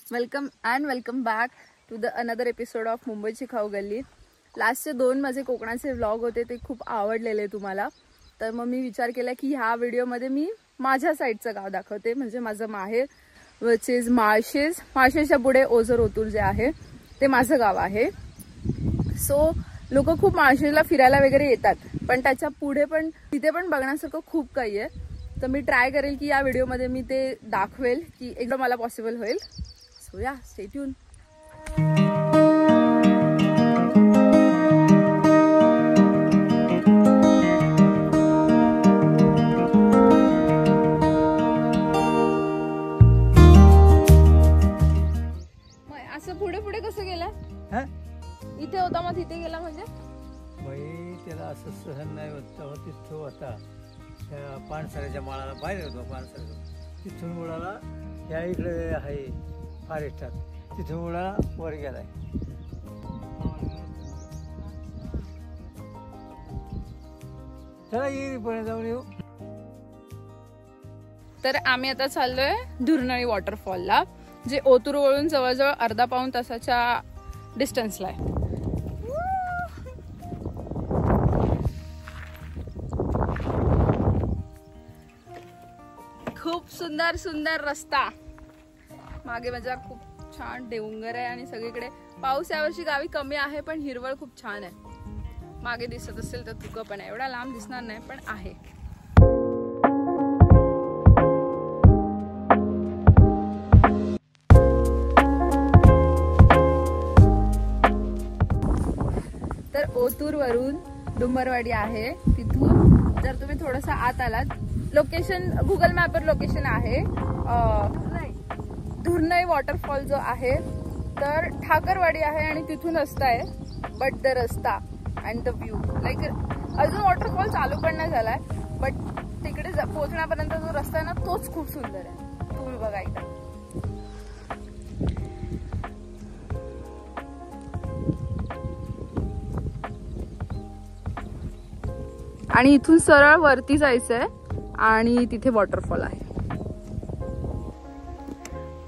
Welcome back to the another episode of मुंबईची खाऊ गल्ली। लास्टचे 2 माझे कोकणाचे व्लॉग होते ते खूप आवडलेले तुम्हाला, तर मग मी विचार केला की ह्या व्हिडिओमध्ये मी माझ्या साईडचं गाव दाखवते, म्हणजे माझं माहेर विच इज माळशेज। माळशेजच्या पुढे ओझर ओतूर जे आहे ते माझं गाव आहे। सो लोक खूप माळशेजला फिरायला वगैरे येतात, पण त्याच्या पुढे पण तिथे पण बघण्यासारखं खूप काही आहे। तर मी ट्राय करेल की या व्हिडिओमध्ये मी ते दाखवेल की एकदम मला पॉसिबल होईल। सो या स्टे ट्यून। असं पुढे पुढे कसं गेला? इथे होता मग तिथे गेला म्हणजे त्याला असं सहन नाही होत। तिथं होता त्या पानसऱ्याच्या माळाला बाहेर होतो, पानसऱ्याचा तिथून उडाला या इकडे आहे फॉरेस्टात, तिथून उडाला वर गेलाय। चला येईपर्यंत जाऊन येऊ। तर आम्ही आता चाललोय धुरनळी वॉटरफॉलला, जे ओतूर वळून जवळजवळ अर्धा पाऊण तासाच्या डिस्टन्सला आहे। खूप सुंदर सुंदर रस्ता, मागे माझा खूप छान डोंगर आहे आणि सगळीकडे पाऊस यावर्षी गावी कमी आहे, पण हिरवळ खूप छान आहे। मागे दिसत असेल तर धुकं पण आहे, एवढा लांब दिसणार नाही पण आहे। तर ओतूर वरून डुंबरवाडी आहे, तिथून जर तुम्ही थोडंसं आत आलात, लोकेशन गुगल मॅपवर लोकेशन आहे धुरनळी वॉटरफॉल जो आहे, तर ठाकरवाडी आहे आणि तिथून रस्ता आहे। बट द रस्ता अँड द व्ह्यू लाईक अजून वॉटरफॉल चालू पण नाही झालाय, बट तिकडे पोहोचण्यापर्यंत जो रस्ता आहे ना तोच खूप सुंदर आहे। तुम्ही बघा एकदा। आणि इथून सरळ वरती जायचंय आणि तिथे वॉटरफॉल आहे।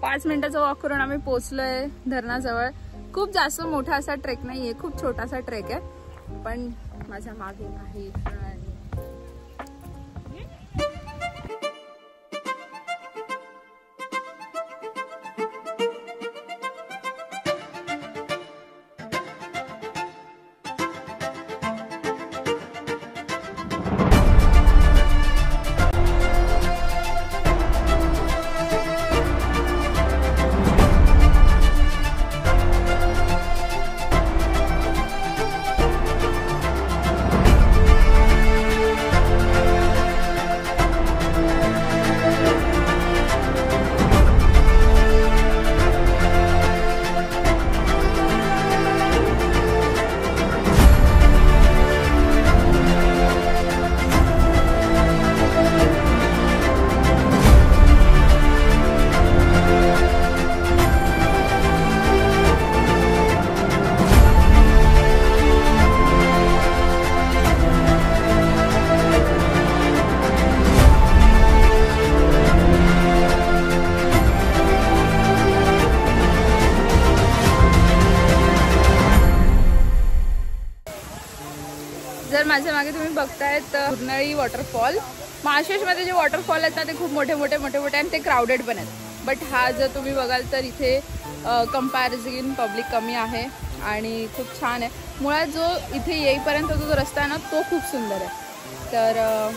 5 मिनिटाचा वॉक करून आम्ही पोहोचलोय धरणाजवळ। खूप जास्त मोठा असा ट्रेक नाहीये, खूप छोटासा ट्रेक आहे, पण माझ्या मागे आहे जर माझ्या मागे तुम्ही बघतायत धुरनळी वॉटरफॉल। माळशेजमध्ये जे वॉटरफॉल आहेत ना ते खूप मोठे आणि ते क्राउडेड पण आहेत, बट हा जर तुम्ही बघाल तर इथे कंपॅरिझन पब्लिक कमी आहे आणि खूप छान आहे। मुळात जो इथे येईपर्यंत जो रस्ता आहे ना तो खूप सुंदर आहे। तर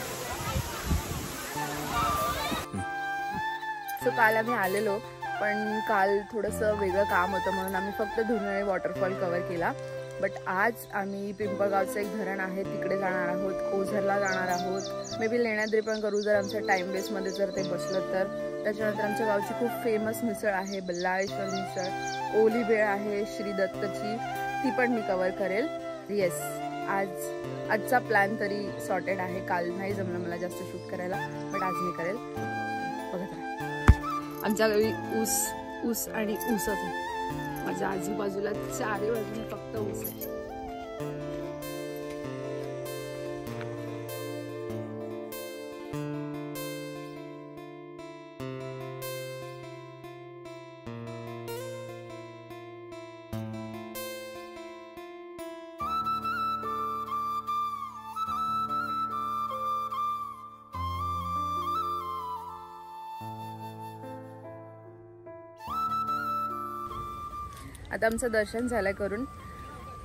सो काल आम्ही आलेलो, पण काल थोडंसं वेगळं काम होतं म्हणून आम्ही फक्त धुरनळी वॉटरफॉल कव्हर केला। बट आज आम्ही पिंपळगावचं एक धरण आहे तिकडे जाणार आहोत, ओझरला जाणार आहोत, मे बी लेण्याद्री पण करू जर आमच्या टाइम बेसमध्ये जर ते बसलं तर। त्याच्यानंतर आमच्या गावची खूप फेमस मिसळ आहे बल्लाळेश्वर मिसळ, ओली भेळ आहे श्री दत्तची, ती पण मी कव्हर करेल। येस, आजचा प्लॅन तरी सॉर्टेड आहे। काल नाही जमलं मला जास्त शूट करायला, बट आज मी करेल। बघत राहा, आमच्या गावी ऊस आणि ऊसच आहे। माझ्या आजूबाजूला चारी बाजूने फक्त ऊस आहे। आता आमचं दर्शन झालं करून.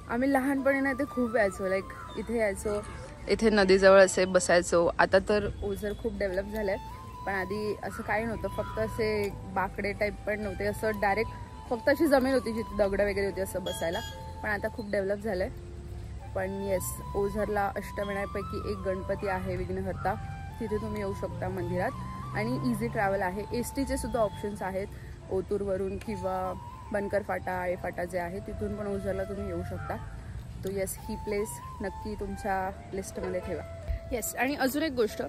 आम्ही लहानपणी ना इथे खूप यायचो, लाईक इथे यायचो, इथे नदीजवळ असे बसायचो. आता तर ओझर खूप डेव्हलप झालं आहे, पण आधी असं काही नव्हतं. फक्त असे बाकडे टाईप पण नव्हते, असं डायरेक्ट फक्त अशी जमीन होती जिथे दगडं वगैरे होती असं बसायला. पण आता खूप डेव्हलप झालं आहे. पण येस, ओझरला अष्टविनायकापैकी एक गणपती आहे विघ्नहर्ता, तिथे तुम्ही येऊ शकता मंदिरात. आणि इझी ट्रॅव्हल आहे. एसटीचे सुद्धा ऑप्शन्स आहेत, ओतूरवरून किंवा बनकर फाटा, आळे फाटा जे आहे तिथून पण ओझरला तुम्ही येऊ शकता. तो येस, ही प्लेस नक्की तुमच्या लिस्टमध्ये ठेवा. येस, आणि अजून एक गोष्ट,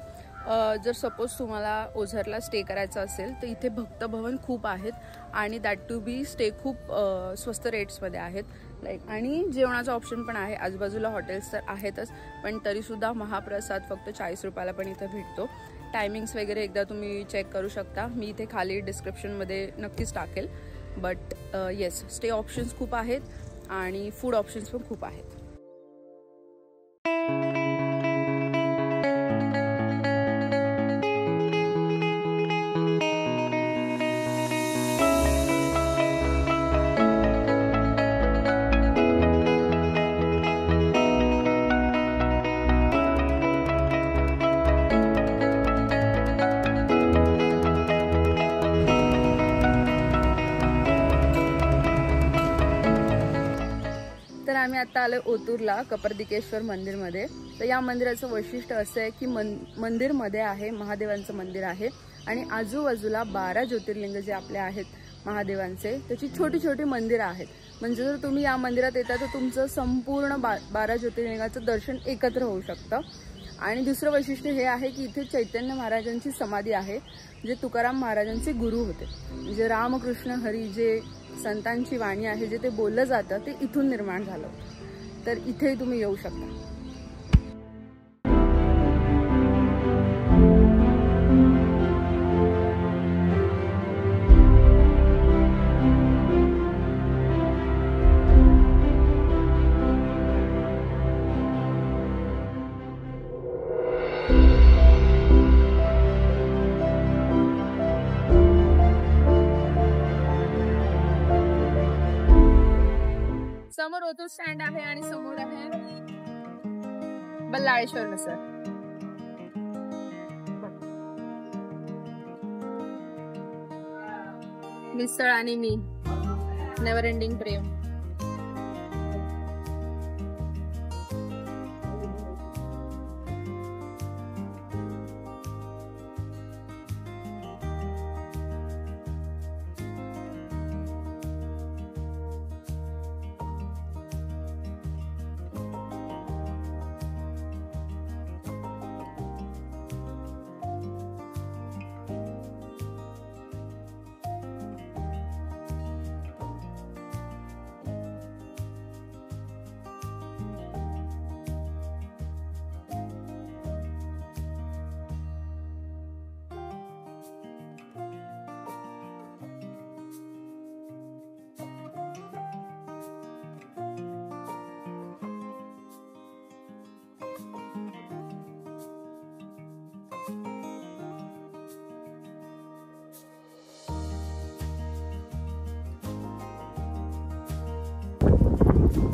जर सपोज तुम्हाला ओझरला स्टे करायचं असेल तर इथे भक्तभवन खूप आहेत आणि दॅट टू बी स्टे खूप स्वस्त रेट्समध्ये आहेत. लाईक आणि जेवणाचं ऑप्शन पण आहे. आजूबाजूला हॉटेल्स तर आहेतच, पण तरीसुद्धा महाप्रसाद फक्त 40 रुपयाला पण इथं भेटतो. टायमिंग्स वगैरे एकदा तुम्ही चेक करू शकता, मी इथे खाली डिस्क्रिप्शनमध्ये नक्कीच टाकेल. बट येस, स्टे ऑप्शन्स खूप आहेत आणि फूड ऑप्शन्स पण खूप आहेत. तर आम्ही आता आलो ओतूरला कपर्दिकेश्वर मंदिरमध्ये. तर या मंदिराचं वैशिष्ट्य असं आहे की मंदिरमध्ये आहे महादेवांचं मंदिर आहे आणि आजूबाजूला 12 ज्योतिर्लिंग जे आपले आहेत महादेवांचे, त्याची छोटी छोटी मंदिरं आहेत. म्हणजे जर तुम्ही या मंदिरात येता तर तुमचं संपूर्ण 12 ज्योतिर्लिंगाचं दर्शन एकत्र होऊ शकतं. आणि दुसरं वैशिष्ट्य हे आहे की इथे चैतन्य महाराजांची समाधी आहे, जे तुकाराम महाराजांचे गुरु होते. म्हणजे रामकृष्ण हरी जे संतांची वाणी आहे, जे ते बोललं जातं ते इथून निर्माण झालं. तर इथेही तुम्ही येऊ शकता. समोर ओतूर स्टँड आहे आणि समोर आहे बल्लाळेश्वर मिसळ. मिसळ आणि मी, नेव्हर एंडिंग प्रेम.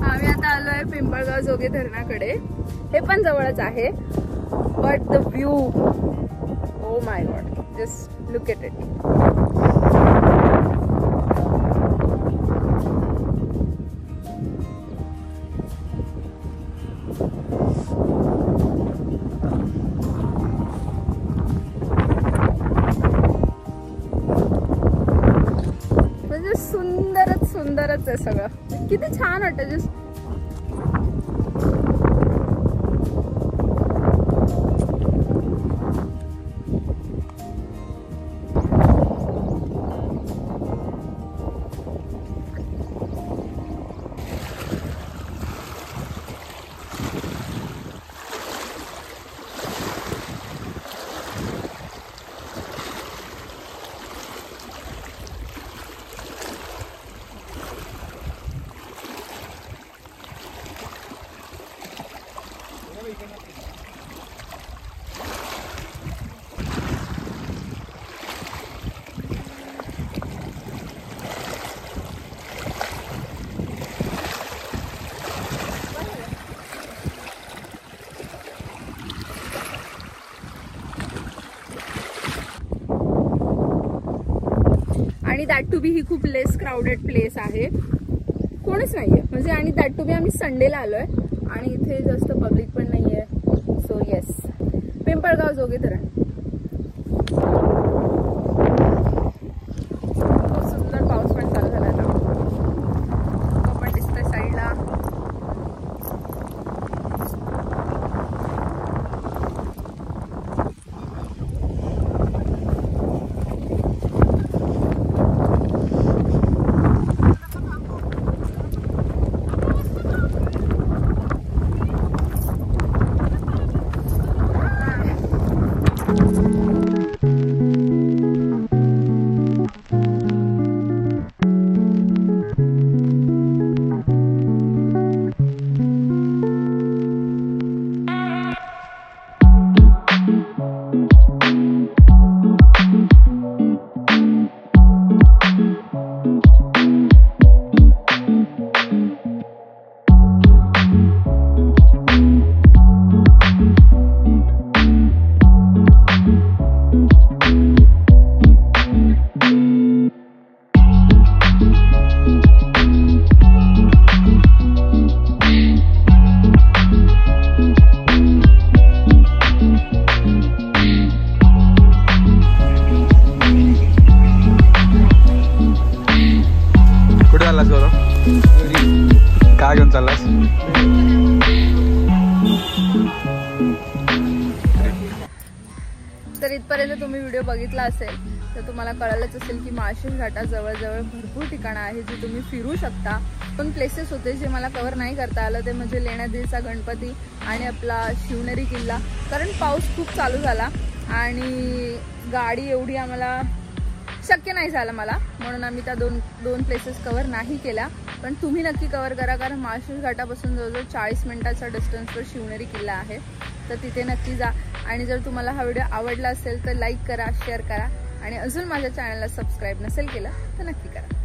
आम्ही आता आलोय पिंपळगाव जोगे धरणाकडे. हे पण जवळच आहे, but the view, oh my God, just look at it. म्हणजे सुंदरच आहे सगळं. किती छान वाटतं. जस्ट दॅट टू बी ही खूप लेस क्राऊडेड प्लेस आहे, कोणीच नाहीये म्हणजे. आणि दॅट टू बी आम्ही संडेला आलोय आणि इथे जास्त पब्लिक पण नाहीये. सो येस, पिंपळगाव जोगे धरण खूप सुंदर. पाऊस पण चालू झाला आता, तो पण दिसतोय साईडला. काय घेऊन चाललास? तर इथपर्यंत तुम्ही व्हिडिओ बघितला असेल तर तुम्हाला कळलंच असेल की माळशेज घाटात जवळजवळ भरपूर ठिकाणं आहेत जी तुम्ही फिरू शकता. पण प्लेसेस होते जे मला कव्हर नाही करता आलं, ते म्हणजे लेण्याद्रीचा गणपती आणि आपला शिवनेरी किल्ला. कारण पाऊस खूप चालू झाला आणि गाडी एवढी आम्हाला शक्य नाही झालं मला, म्हणून आम्ही त्या दोन प्लेसेस कव्हर नाही केल्या. पण तुम्ही नक्की कव्हर करा, कारण माळशेज घाटापासून जवळजवळ 40 मिनिटाचा डिस्टन्सवर शिवनेरी किल्ला आहे. तर तिथे नक्की जा. आणि जर तुम्हाला हा व्हिडिओ आवडला असेल तर लाईक करा, शेअर करा आणि अजून माझ्या चॅनलला सबस्क्राईब नसेल केलं तर नक्की करा.